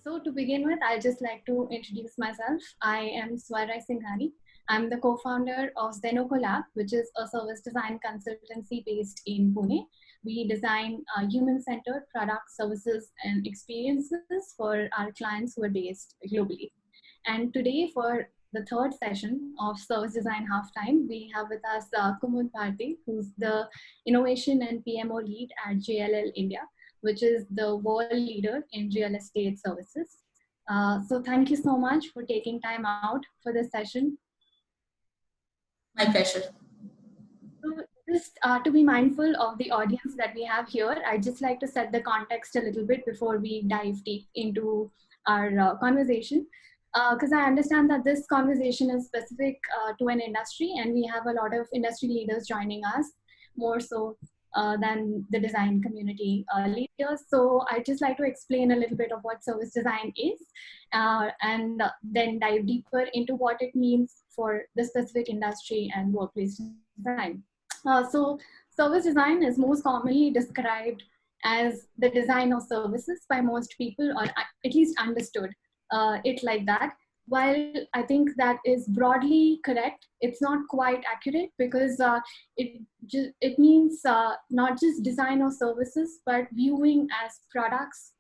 So to begin with, I'd just like to introduce myself. I am Swarai Singhani. I'm the co-founder of Xeno Co-lab, which is a service design consultancy based in Pune. We design human-centered products, services, and experiences for our clients who are based globally. And today, for the third session of Service Design Halftime, we have with us Kumud Bharti, who's the Innovation and PMO Lead at JLL India, which is the world leader in real estate services. So thank you so much for taking time out for this session. My pleasure. So just to be mindful of the audience that we have here, I'd just like to set the context a little bit before we dive deep into our conversation. Because I understand that this conversation is specific to an industry, and we have a lot of industry leaders joining us, more so than the design community leaders. So I'd just like to explain a little bit of what service design is, and then dive deeper into what it means for the specific industry and workplace design. So service design is most commonly described as the design of services by most people, or at least understood it like that. While I think that is broadly correct, it's not quite accurate, because it means not just design of services, but viewing products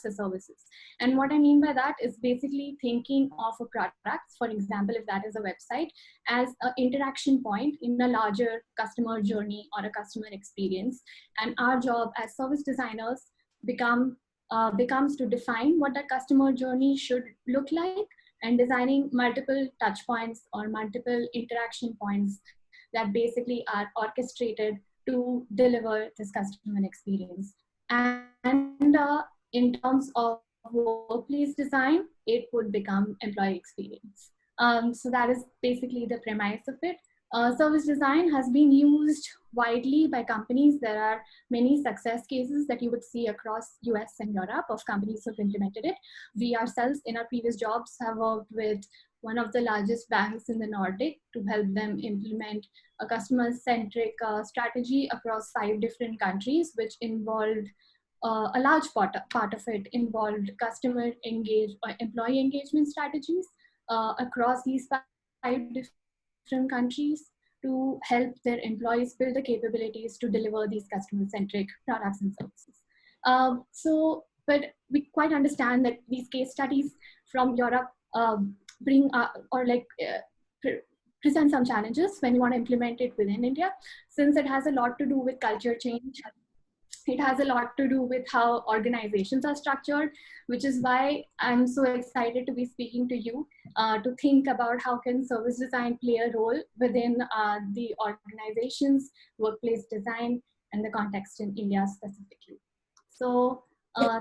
as services. And what I mean by that is basically thinking of a product, for example, if that is a website, as an interaction point in a larger customer journey or a customer experience. And our job as service designers becomes to define what that customer journey should look like, and designing multiple touch points or multiple interaction points that basically are orchestrated to deliver this customer experience. And in terms of workplace design, it would become employee experience. So that is basically the premise of it. Service design has been used widely by companies. There are many success cases that you would see across US and Europe of companies who have implemented it. We ourselves in our previous jobs have worked with one of the largest banks in the Nordic to help them implement a customer-centric strategy across 5 different countries, which involved a large part of it involved employee engagement strategies across these 5 different countries to help their employees build the capabilities to deliver these customer-centric products and services. But we quite understand that these case studies from Europe present some challenges when you want to implement it within India, since it has a lot to do with culture change. It has a lot to do with how organizations are structured, which is why I'm so excited to be speaking to you to think about how can service design play a role within the organization's workplace design and the context in India specifically. So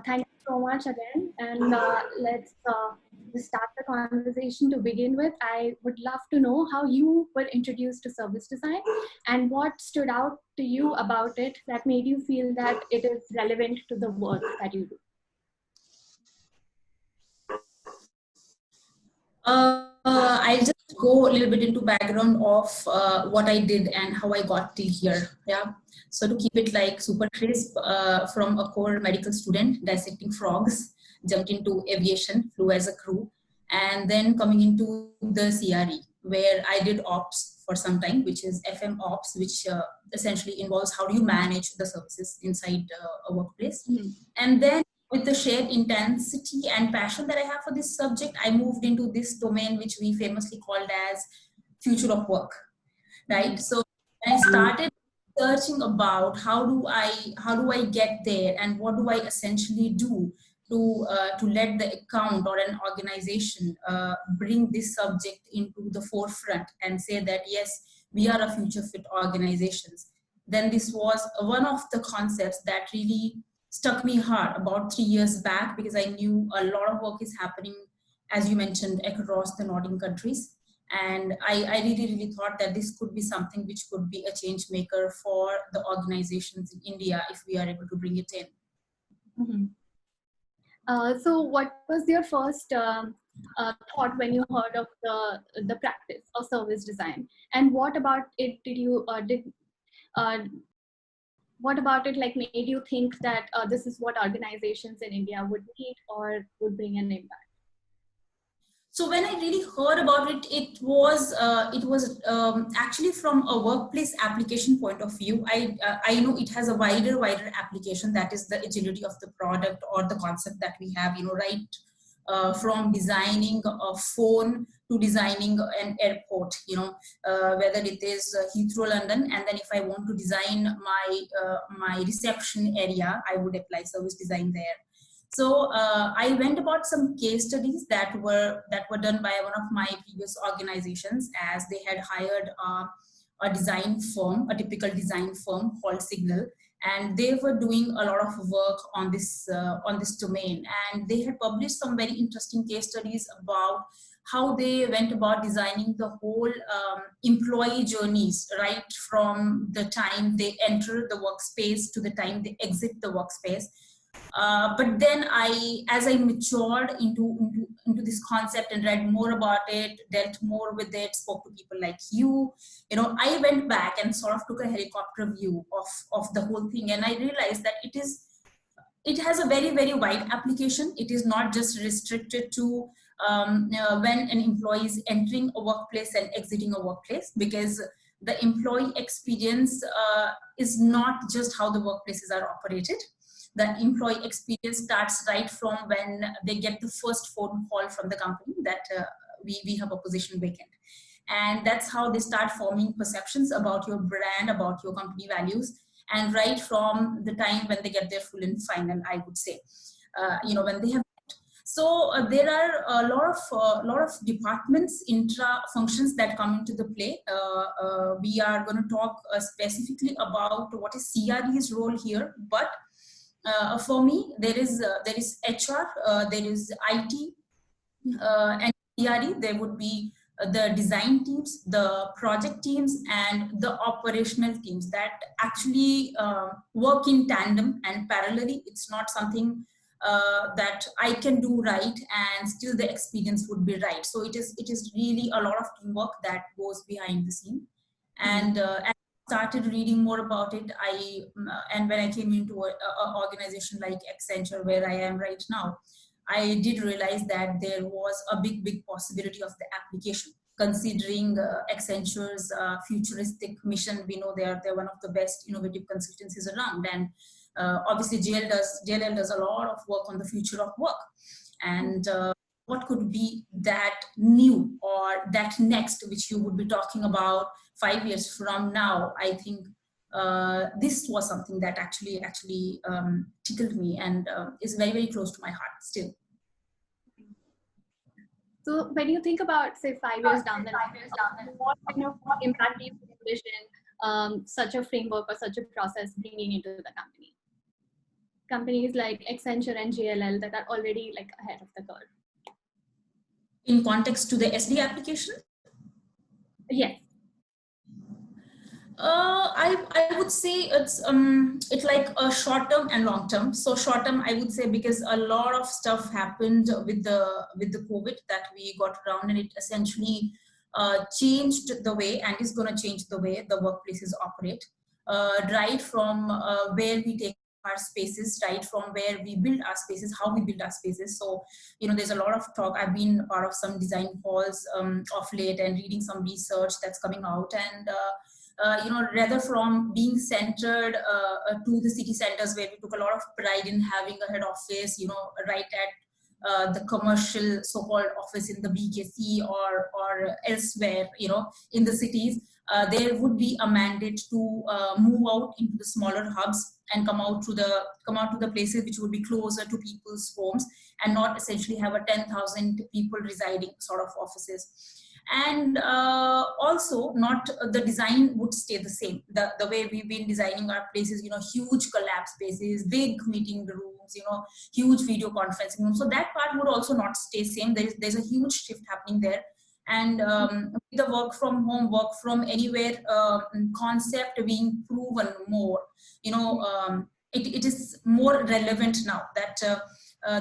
thank you so much again, and let's start the conversation. To begin with, I would love to know how you were introduced to service design and what stood out to you about it that made you feel that it is relevant to the work that you do. I'll just go a little bit into background of what I did and how I got till here. Yeah. So to keep it like super crisp, from a core medical student dissecting frogs, jumped into aviation, flew as a crew, and then coming into the CRE, where I did ops for some time, which is FM ops, which essentially involves how do you manage the services inside a workplace. Mm-hmm. And then with the shared intensity and passion that I have for this subject, I moved into this domain, which we famously called as future of work, right? So I started searching about how do I get there, and what do I essentially do to let the account or an organization bring this subject into the forefront and say that yes, we are a future fit organizations. Then this was one of the concepts that really struck me hard about 3 years back, because I knew a lot of work is happening, as you mentioned, across the Nordic countries. And I really thought that this could be something which could be a change maker for the organizations in India if we are able to bring it in. Mm-hmm. So what was your first thought when you heard of the practice of service design? And what about it did what about it like made you think that this is what organizations in India would need or would bring an impact? So when I really heard about it, it was actually from a workplace application point of view. I know it has a wider application, that is the agility of the product or the concept that we have. Right, from designing a phone to designing an airport. Whether it is Heathrow, London, and then if I want to design my reception area, I would apply service design there. So I went about some case studies that were done by one of my previous organizations, as they had hired a design firm, a typical design firm called Signal, and they were doing a lot of work on this domain, and they had published some very interesting case studies about how they went about designing the whole employee journeys, right from the time they enter the workspace to the time they exit the workspace. But then as I matured into this concept and read more about it, dealt more with it, spoke to people like you, I went back and sort of took a helicopter view of the whole thing, and I realized that it has a very wide application. It is not just restricted to when an employee is entering a workplace and exiting a workplace, because the employee experience is not just how the workplaces are operated. The employee experience starts right from when they get the first phone call from the company that we have a position vacant. And that's how they start forming perceptions about your brand, about your company values, and right from the time when they get their full and final, I would say, when they have. So there are a lot of departments, intra functions that come into the play. We are going to talk specifically about what is CRE's role here, but for me, there is HR, there is IT, and CRE. There would be the design teams, the project teams, and the operational teams that actually work in tandem and parallelly. It's not something that I can do right and still the experience would be right. So it is really a lot of teamwork that goes behind the scene. And started reading more about it, and when I came into an organization like Accenture, where I am right now, I did realize that there was a big possibility of the application, considering Accenture's futuristic mission. We know they're one of the best innovative consultancies around, and obviously JLL does a lot of work on the future of work, and what could be that new or that next which you would be talking about 5 years from now. I think this was something that actually tickled me and is very close to my heart still. So when you think about, say, 5 years down the line, what kind of impact do you envision such a framework or such a process bringing into the company? Companies like Accenture and JLL that are already like ahead of the curve. In context to the SD application? Yes. I would say it's like a short term and long term. So short term, I would say, because a lot of stuff happened with the COVID that we got around, and it essentially changed the way, and is going to change the way the workplaces operate. Right from where we take our spaces, right from where we build our spaces, how we build our spaces. So there's a lot of talk. I've been part of some design calls of late and reading some research that's coming out, and rather from being centered to the city centers, where we took a lot of pride in having a head office, right at the commercial so-called office in the BKC or elsewhere, in the cities, there would be a mandate to move out into the smaller hubs and come out to the places which would be closer to people's homes, and not essentially have a 10,000 people residing sort of offices. And also, not the design would stay the same. The way we've been designing our places, huge collab spaces, big meeting rooms, huge video conferencing rooms. So that part would also not stay same. There's a huge shift happening there. And the work from home, work from anywhere concept being proven more, it is more relevant now that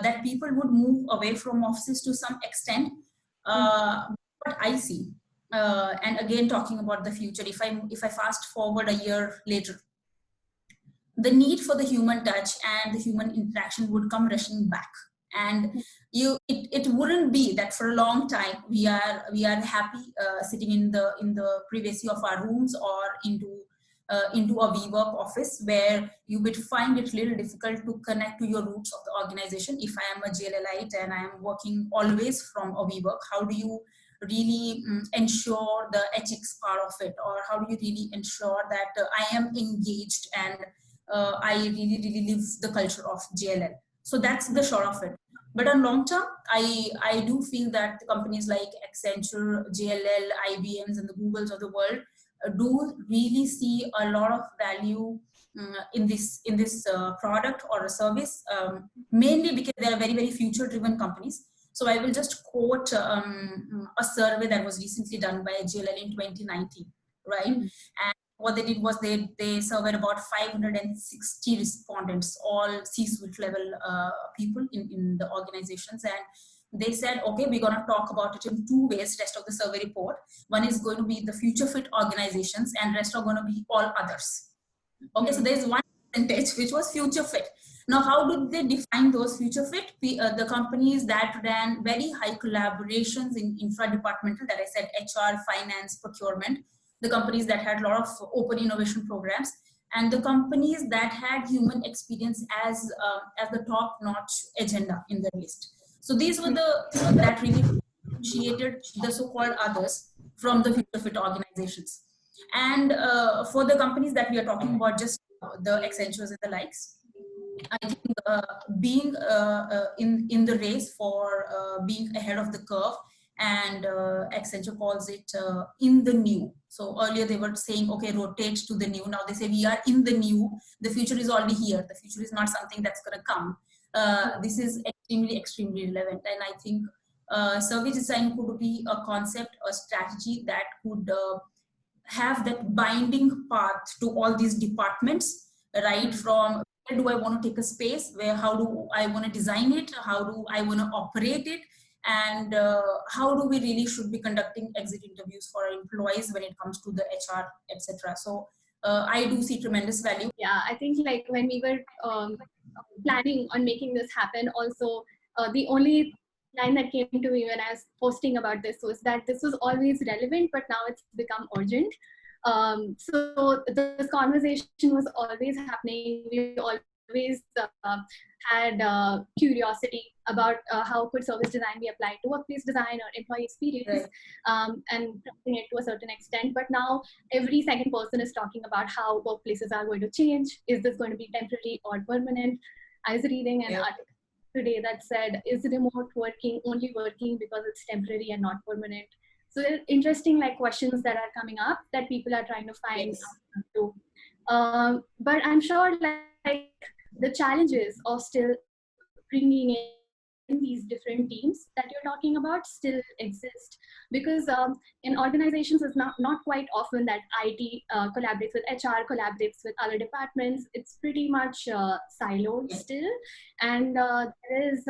that people would move away from offices to some extent. What I see, and again talking about the future, if I fast forward a year later, the need for the human touch and the human interaction would come rushing back. And it wouldn't be that for a long time we are happy sitting in the privacy of our rooms or into a WeWork office, where you would find it little difficult to connect to your roots of the organization. If I am a JLLite and I am working always from a WeWork, how do you really ensure the ethics part of it, or how do you really ensure that I am engaged and I really live the culture of JLL? So that's the short of it. But on long term, I do feel that the companies like Accenture, JLL, IBMs, and the Googles of the world do really see a lot of value in this product or a service, mainly because they are very future driven companies. So I will just quote a survey that was recently done by JLL in 2019, right? And what they did was they surveyed about 560 respondents, all C-suite level people in the organizations, and they said, okay, we're going to talk about it in two ways, rest of the survey report. One is going to be the future fit organizations, and rest are going to be all others. Okay, so there's one percentage which was future fit. Now, how did they define those future fit? The companies that ran very high collaborations in infra-departmental, that I said, HR, finance, procurement, the companies that had a lot of open innovation programs, and the companies that had human experience as the top-notch agenda in their list. So these were that really differentiated the so-called others from the future fit organizations. And for the companies that we are talking about, just the Accentures and the likes, I think being in the race for being ahead of the curve, and Accenture calls it in the new. So earlier they were saying, okay, rotate to the new. Now they say we are in the new. The future is already here. The future is not something that's going to come. This is extremely relevant. And I think service design could be a concept, a strategy that could have that binding path to all these departments, right? From where do I want to take a space, where how do I want to design it, how do I want to operate it, and how do we really should be conducting exit interviews for our employees when it comes to the HR, etc. So I do see tremendous value. Yeah, I think like when we were planning on making this happen, also the only line that came to me when I was posting about this was that this was always relevant, but now it's become urgent. So this conversation was always happening. We always had curiosity about how could service design be applied to workplace design or employee experience, and tracking it to a certain extent. But now every second person is talking about how workplaces are going to change. Is this going to be temporary or permanent? I was reading an article today that said, is remote working only working because it's temporary and not permanent? So interesting like questions that are coming up that people are trying to find answers to. But I'm sure like the challenges of still bringing in these different teams that you're talking about still exist, because in organizations it's not quite often that IT collaborates with HR, collaborates with other departments. It's pretty much siloed still, and there is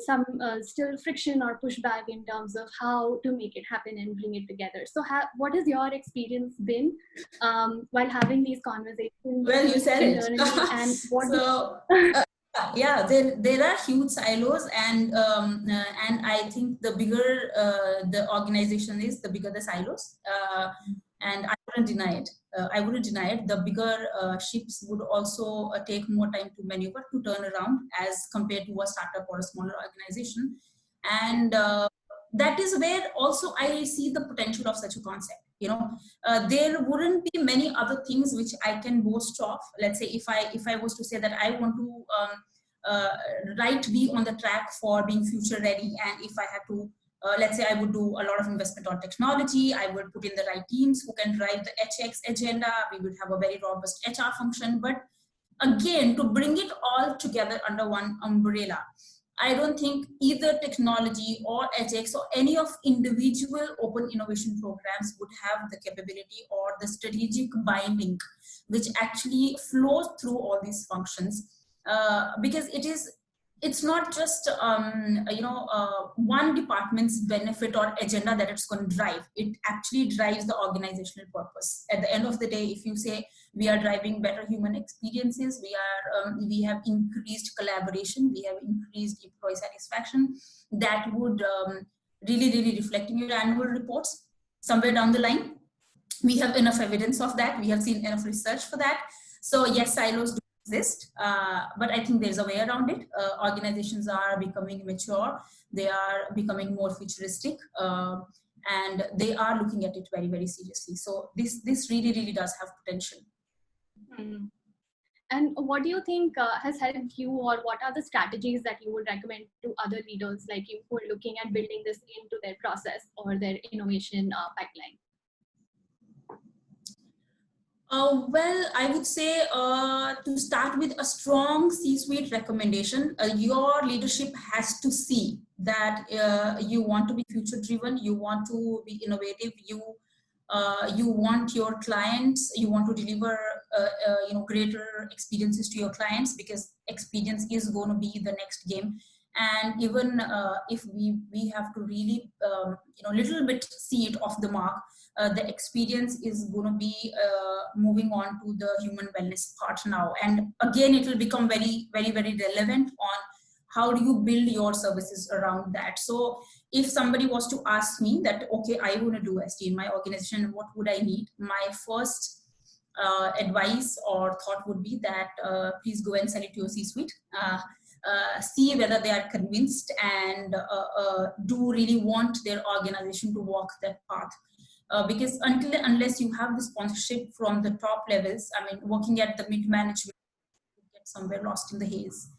some still friction or pushback in terms of how to make it happen and bring it together. So what has your experience been while having these conversations? Well, you said it. And what so, yeah, there are huge silos, and I think the bigger the organization is, the bigger the silos. And I wouldn't deny it. The bigger ships would also take more time to maneuver, to turn around, as compared to a startup or a smaller organization. And that is where also I see the potential of such a concept. There wouldn't be many other things which I can boast of. Let's say if I was to say that I want to be on the track for being future ready, and if I had to let's say I would do a lot of investment on technology, I would put in the right teams who can drive the HX agenda, we would have a very robust HR function. But again, to bring it all together under one umbrella, I don't think either technology or HX or any of individual open innovation programs would have the capability or the strategic binding which actually flows through all these functions, because it's not just one department's benefit or agenda that it's going to drive. It actually drives the organizational purpose. At the end of the day, if you say We are driving better human experiences. We have increased collaboration. We have increased employee satisfaction. That would really reflect in your annual reports somewhere down the line. We have enough evidence of that. We have seen enough research for that. So yes, silos do exist, but I think there's a way around it. Organizations are becoming mature. They are becoming more futuristic, and they are looking at it very seriously. So this really does have potential. Mm-hmm. And what do you think has helped you, or what are the strategies that you would recommend to other leaders like you who are looking at building this into their process or their innovation pipeline? Well, I would say to start with a strong C-suite recommendation, your leadership has to see that you want to be future-driven, you want to be innovative, you want your clients, you want to deliver greater experiences to your clients, because experience is going to be the next game. And even if we have to really little bit see it off the mark, the experience is going to be moving on to the human wellness part now. And again, it will become very relevant on how do you build your services around that. So if somebody was to ask me that, okay, I want to do SD in my organization, what would I need? My first advice or thought would be that please go and sell it to your C-suite. See whether they are convinced and do really want their organization to walk that path. Because unless you have the sponsorship from the top levels, I mean, working at the mid-management, you get somewhere lost in the haze.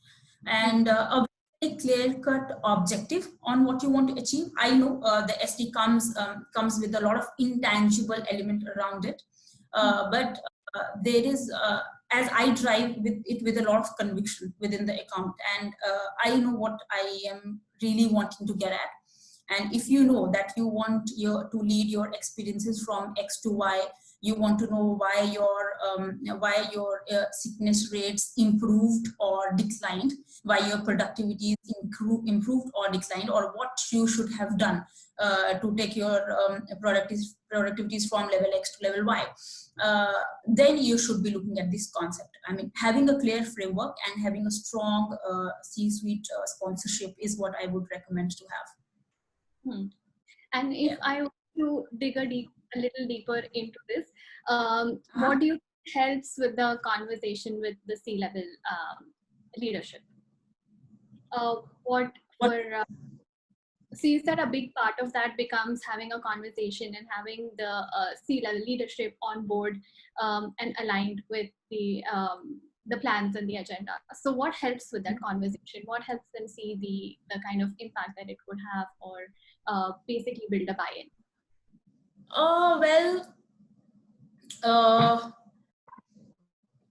And a very clear-cut objective on what you want to achieve. I know the SD comes with a lot of intangible element around it, but there is, as I drive with a lot of conviction within the account, and I know what I am really wanting to get at. And if you know that you want to lead your experiences from X to Y, you want to know why your sickness rates improved or declined, why your productivity is improved or declined, or what you should have done to take your productivities from level X to level Y, then you should be looking at this concept. I mean, having a clear framework and having a strong C-suite sponsorship is what I would recommend to have. And if I want to dig a little deeper into this, what do you think helps with the conversation with the C-level leadership? So you said a big part of that becomes having a conversation and having the C-level leadership on board and aligned with the plans and the agenda. So what helps with that conversation? What helps them see the kind of impact that it would have, or basically build a buy-in?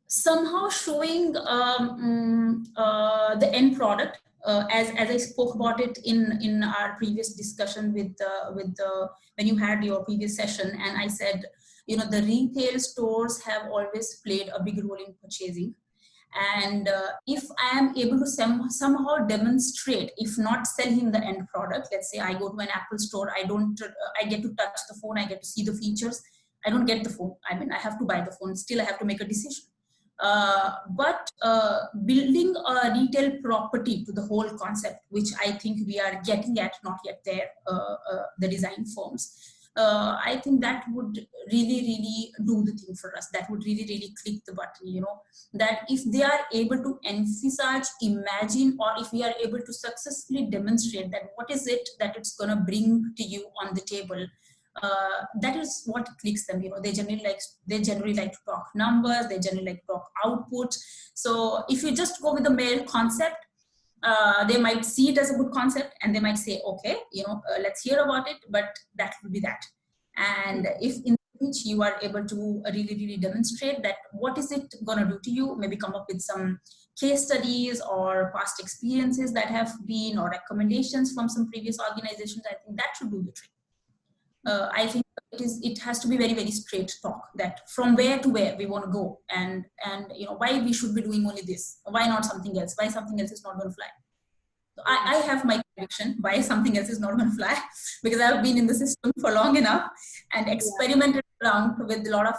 Somehow showing the end product, as I spoke about it in our previous discussion with when you had your previous session, and I said, the retail stores have always played a big role in purchasing. And if I am able to somehow demonstrate, if not sell him the end product, let's say I go to an Apple store, I get to touch the phone, I get to see the features, I don't get the phone. I mean, I have to buy the phone, still I have to make a decision. But building a retail property to the whole concept, which I think we are getting at, not yet there, the design firms, I think that would really do the thing for us. That would really click the button, that if they are able to envisage, imagine, or if we are able to successfully demonstrate that what is it that it's going to bring to you on the table, that is what clicks them. They generally like to talk numbers, they generally like to talk output. So if you just go with the mere concept, they might see it as a good concept and they might say, okay, let's hear about it, but that will be that. And if in which you are able to really demonstrate that what is it going to do to you, maybe come up with some case studies or past experiences that have been, or recommendations from some previous organizations, I think that should do the trick. I think it has to be very straight talk, that from where to where we want to go, and why we should be doing only this, why not something else, why something else is not going to fly. I have my conviction why something else is not going to fly because I've been in the system for long enough and experimented around with a lot of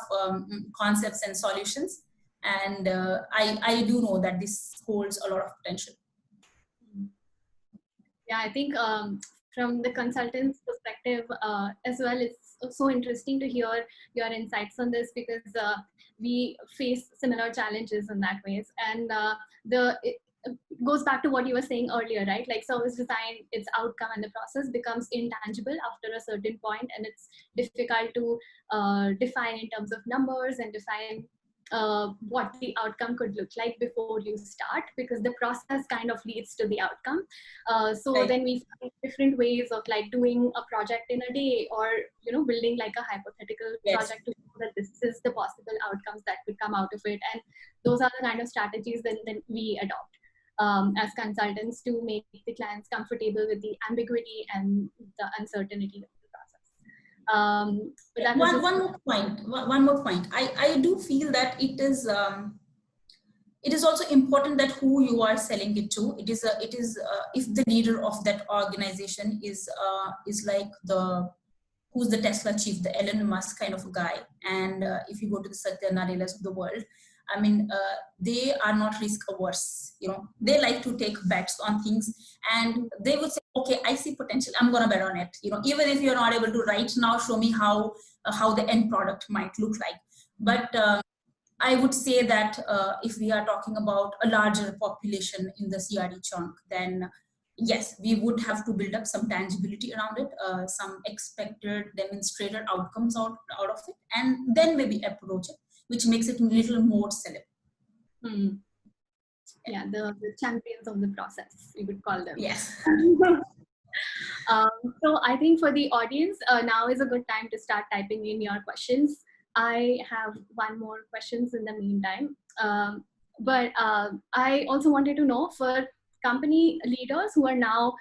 concepts and solutions. And I do know that this holds a lot of potential. Yeah, I think from the consultant's perspective as well, it's so interesting to hear your insights on this because we face similar challenges in that ways. And it goes back to what you were saying earlier, right? Like service design, its outcome and the process becomes intangible after a certain point, and it's difficult to define in terms of numbers and define what the outcome could look like before you start, because the process kind of leads to the outcome. So then we find different ways of like doing a project in a day, or building like a hypothetical project to show that this is the possible outcomes that could come out of it. And those are the kind of strategies then we adopt as consultants to make the clients comfortable with the ambiguity and the uncertainty of the process. But that one more point. I do feel that it is also important that who you are selling it to. It is if the leader of that organization is like who's the Tesla chief, the Elon Musk kind of a guy, and if you go to the Satya Nadellas of the world, I mean, they are not risk averse. They like to take bets on things, and they would say, okay, I see potential, I'm gonna bet on it. Even if you're not able to right now show me how the end product might look like. But I would say that if we are talking about a larger population in the CRD chunk, then yes, we would have to build up some tangibility around it, some expected demonstrated outcomes out of it, and then maybe approach it, which makes it a little more sellable. Yeah, the champions of the process, we would call them. Yes. So I think for the audience, now is a good time to start typing in your questions. I have one more questions in the meantime. But I also wanted to know, for company leaders who are now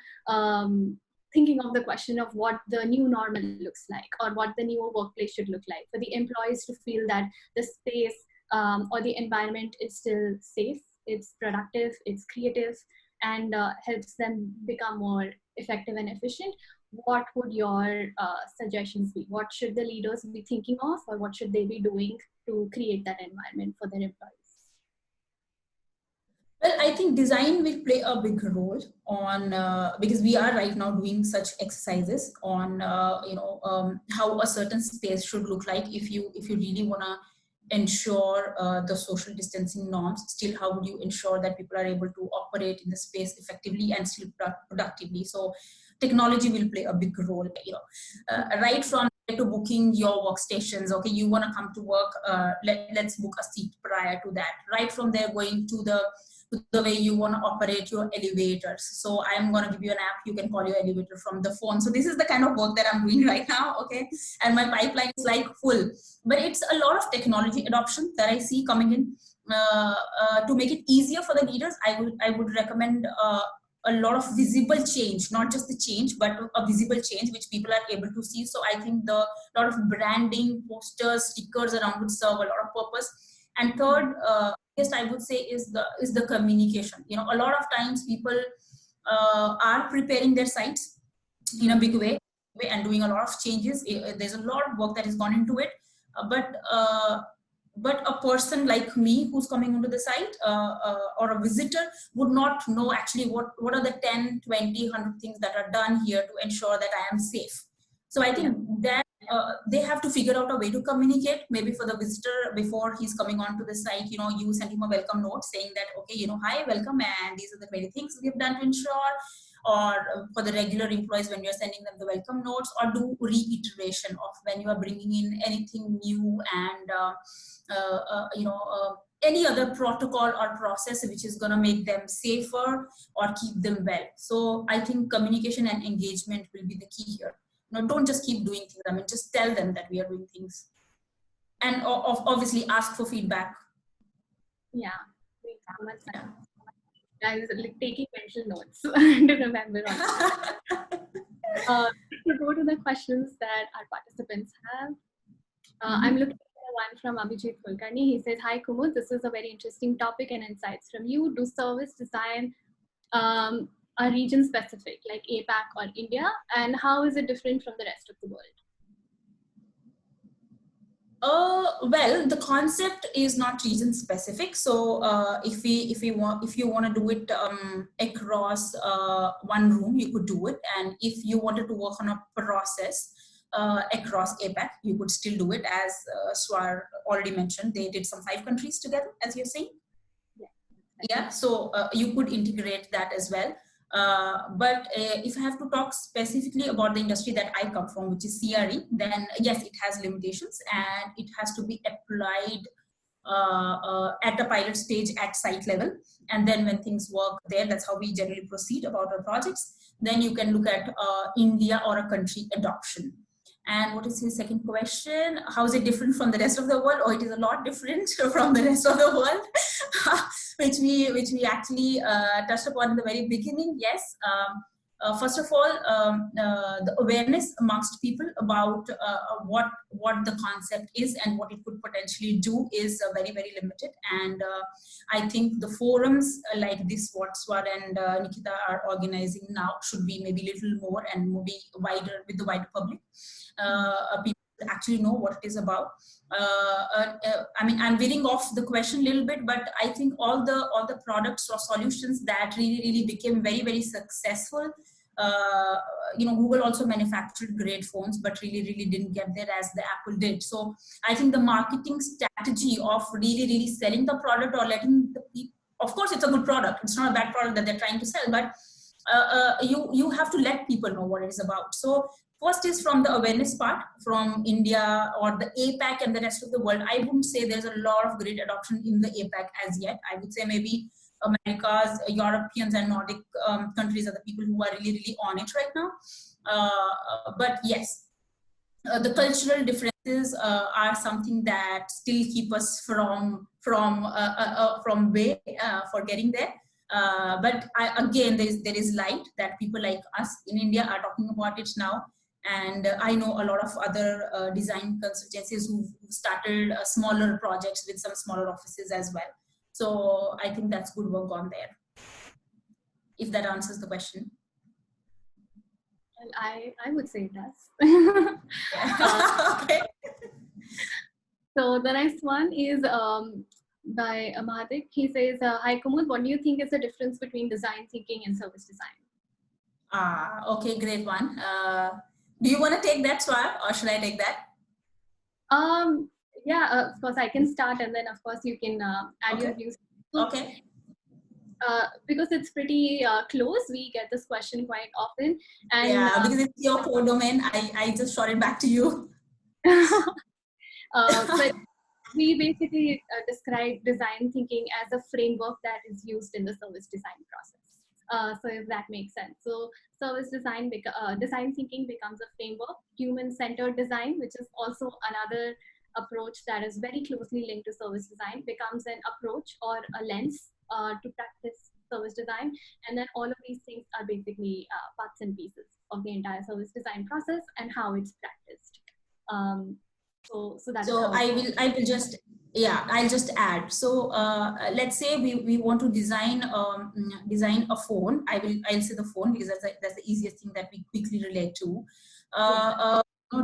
thinking of the question of what the new normal looks like, or what the new workplace should look like, for the employees to feel that the space or the environment is still safe, it's productive, it's creative, and helps them become more effective and efficient, what would your suggestions be? What should the leaders be thinking of, or what should they be doing to create that environment for their employees? Well, I think design will play a big role on because we are right now doing such exercises on how a certain space should look like. If you really want to ensure the social distancing norms, still how would you ensure that people are able to operate in the space effectively and still productively? So technology will play a big role, right from to booking your workstations. Okay, you want to come to work, let's book a seat prior to that. Right from there, going to the way you want to operate your elevators. So I'm going to give you an app, you can call your elevator from the phone. So this is the kind of work that I'm doing right now, okay? And my pipeline is like full. But it's a lot of technology adoption that I see coming in. To make it easier for the leaders, I would recommend a lot of visible change, not just the change, but a visible change which people are able to see. So I think a lot of branding, posters, stickers around would serve a lot of purpose. And third, I would say is the communication. A lot of times people are preparing their sites in a big way and doing a lot of changes. There's a lot of work that has gone into it, but a person like me who's coming onto the site or a visitor would not know actually what are the 10, 20, 100 things that are done here to ensure that I am safe. So I think that they have to figure out a way to communicate, maybe for the visitor before he's coming onto the site, you send him a welcome note saying that, okay, hi, welcome, and these are the 20 things we've done to ensure. Or for the regular employees, when you're sending them the welcome notes, or do reiteration of when you are bringing in anything new and any other protocol or process which is going to make them safer or keep them well. So I think communication and engagement will be the key here. Don't just keep doing things. I mean, just tell them that we are doing things, and obviously ask for feedback. Yeah, makes so much sense. I was like taking mental notes to remember. To go to the questions that our participants have, I'm looking at one from Abhijit Kulkarni. He says, "Hi Kumud, this is a very interesting topic and insights from you. Do service design are region specific, like APAC or India, and how is it different from the rest of the world? Well, the concept is not region specific. So if you want to do it across one room, you could do it. And if you wanted to work on a process across APAC, you could still do it. As Swar already mentioned, they did some 5 countries together, as you're saying. Yeah, so you could integrate that as well. But if I have to talk specifically about the industry that I come from, which is CRE, then yes, it has limitations and it has to be applied at a pilot stage at site level. And then when things work there, that's how we generally proceed about our projects. Then you can look at India or a country adoption. And what is his second question? How is it different from the rest of the world? Oh, it is a lot different from the rest of the world, which we actually touched upon in the very beginning. Yes. First of all, the awareness amongst people about what the concept is and what it could potentially do is very, very limited. And I think the forums like this, what Swar and Nikita are organizing now, should be maybe a little more and maybe wider with the wider public. People actually know what it is about. I mean, I'm veering off the question a little bit, but I think all the products or solutions that really became very, very successful. Google also manufactured great phones, but really didn't get there as the Apple did. So I think the marketing strategy of really selling the product or letting the people, of course, it's a good product. It's not a bad product that they're trying to sell, but you have to let people know what it is about. So first is from the awareness part from India or the APAC and the rest of the world. I wouldn't say there's a lot of great adoption in the APAC as yet. I would say maybe Americas, Europeans and Nordic countries are the people who are really on it right now. But yes, the cultural differences are something that still keep us from way for getting there. But again, there is light that people like us in India are talking about it now. And I know a lot of other design consultancies who started smaller projects with some smaller offices as well. So I think that's good work on there, if that answers the question. Well, I would say it does. Okay. So the next one is by Amadik. He says, hi Kumud, what do you think is the difference between design thinking and service design? Okay, great one. Do you want to take that, Swar, or should I take that? Yeah, of course I can start, and then of course you can add your views. So, okay. Because it's pretty close, we get this question quite often. And yeah, because it's your core domain, I just shot it back to you. But we basically describe design thinking as a framework that is used in the service design process. So if that makes sense. So service design, design thinking becomes a framework. Human-centered design, which is also another approach that is very closely linked to service design, becomes an approach or a lens to practice service design. And then all of these things are basically parts and pieces of the entire service design process and how it's practiced. So I will just, yeah, I'll just add. So let's say we want to design a phone. I'll say the phone because that's the easiest thing that we quickly relate to.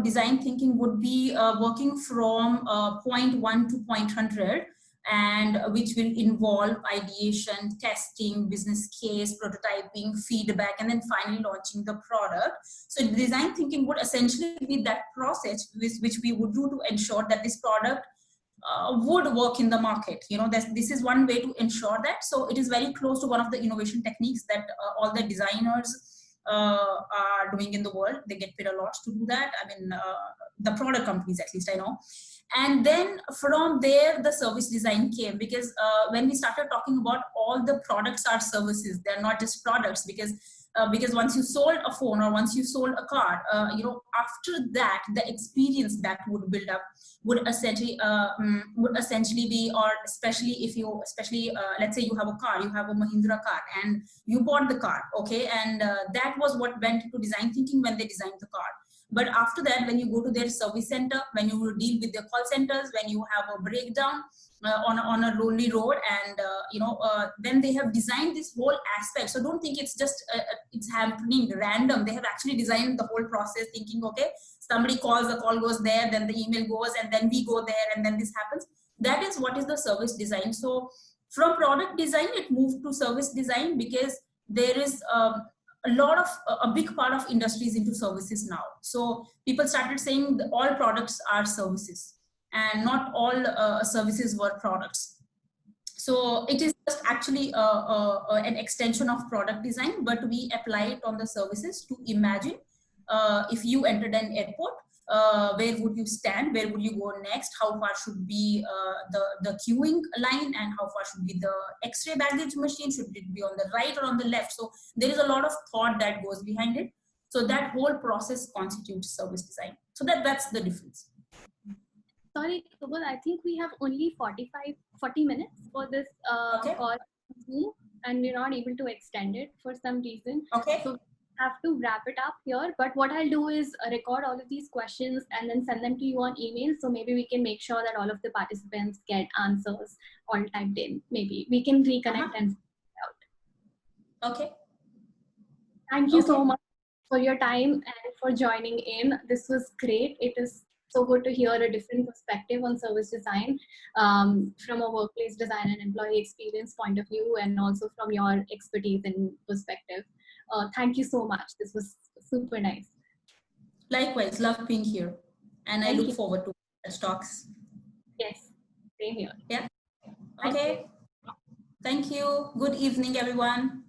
Design thinking would be working from point 1 to point 100, and which will involve ideation, testing, business case, prototyping, feedback, and then finally launching the product. So design thinking would essentially be that process which we would do to ensure that this product would work in the market. This is one way to ensure that. So it is very close to one of the innovation techniques that all the designers are doing in the world. They get paid a lot to do that. I mean, the product companies, at least I know. And then from there, the service design came, because when we started talking about all the products are services, they're not just products, because once you sold a phone or once you sold a car, after that, the experience that would build up would essentially be, or especially let's say you have a car, you have a Mahindra car and you bought the car, okay, and that was what went into design thinking when they designed the car. But after that, when you go to their service center, when you deal with their call centers, when you have a breakdown, on a lonely road, and then they have designed this whole aspect. So don't think it's just it's happening random. They have actually designed the whole process, thinking, okay, somebody calls, the call goes there, then the email goes, and then we go there, and then this happens. That is what is the service design. So from product design, it moved to service design, because there is a lot of a big part of industries into services now. So people started saying that all products are services, and not all services were products. So it is just actually an extension of product design, but we apply it on the services to imagine if you entered an airport, where would you stand, where would you go next, how far should be the queuing line, and how far should be the x-ray baggage machine, should it be on the right or on the left. So there is a lot of thought that goes behind it. So that whole process constitutes service design. So that's the difference. Sorry, Kumud, I think we have only 40 minutes for this call, and we're not able to extend it for some reason. Okay. So we have to wrap it up here. But what I'll do is record all of these questions and then send them to you on email. So maybe we can make sure that all of the participants get answers all typed in. Maybe we can reconnect and figure out. Okay. Thank you so much for your time and for joining in. This was great. It is so good to hear a different perspective on service design from a workplace design and employee experience point of view, and also from your expertise and perspective. Thank you so much. This was super nice. Likewise, love being here, and I look forward to such talks. Yes, same here. Yeah. Okay. Thank you. Good evening, everyone.